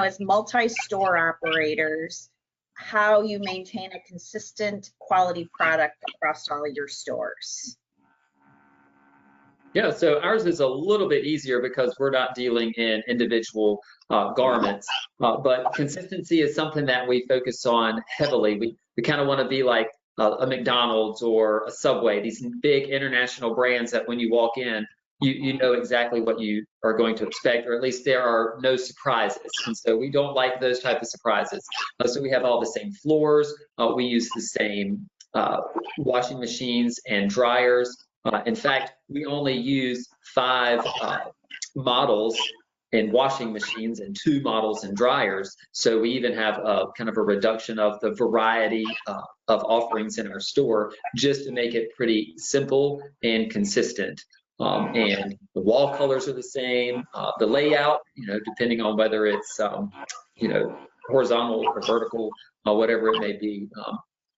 as multi-store operators, how you maintain a consistent quality product across all your stores. Yeah, so ours is a little bit easier because we're not dealing in individual garments, but consistency is something that we focus on heavily. We kind of want to be like a McDonald's or a Subway, these big international brands that when you walk in, you know exactly what you are going to expect, or at least there are no surprises. And so we don't like those type of surprises. So we have all the same floors. We use the same washing machines and dryers. In fact, we only use 5 models in washing machines and 2 models in dryers. So we even have a kind of a reduction of the variety of offerings in our store just to make it pretty simple and consistent. And the wall colors are the same. The layout, depending on whether it's, horizontal or vertical, whatever it may be.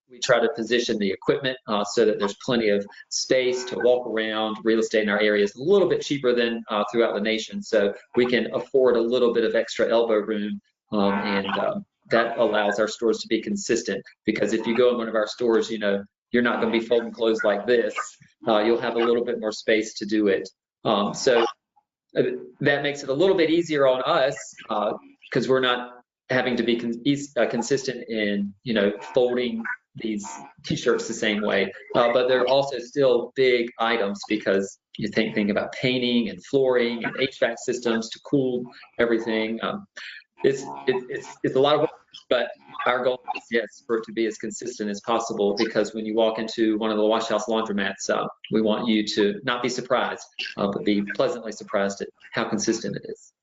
We try to position the equipment so that there's plenty of space to walk around. Real estate in our area is a little bit cheaper than throughout the nation, so we can afford a little bit of extra elbow room, and that allows our stores to be consistent. Because if you go in one of our stores, you're not going to be folding clothes like this. You'll have a little bit more space to do it. So that makes it a little bit easier on us because we're not having to be consistent in, folding these t-shirts the same way, but they're also still big items because you think about painting and flooring and HVAC systems to cool everything. It's a lot of work, but our goal is, yes, for it to be as consistent as possible, because when you walk into one of the wash house laundromats, we want you to not be surprised, but be pleasantly surprised at how consistent it is.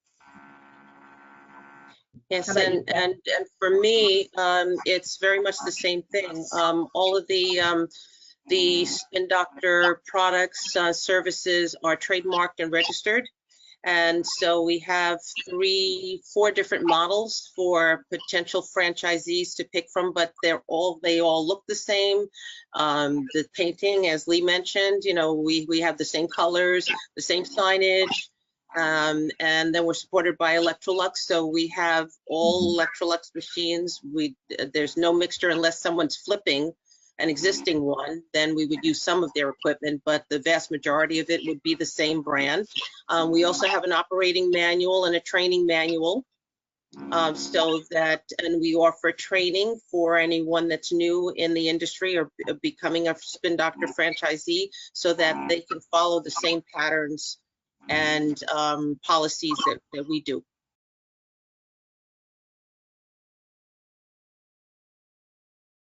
Yes, and for me, it's very much the same thing. All of the Spin Doctor products, services are trademarked and registered. And so we have 4 different models for potential franchisees to pick from, but they all look the same. The painting, as Lee mentioned, we have the same colors, the same signage. And then we're supported by Electrolux, so we have all Electrolux machines. There's no mixture unless someone's flipping an existing one, then we would use some of their equipment, but the vast majority of it would be the same brand. We also have an operating manual and a training manual, and we offer training for anyone that's new in the industry or becoming a Spin Doctor franchisee, so that they can follow the same patterns and policies that we do.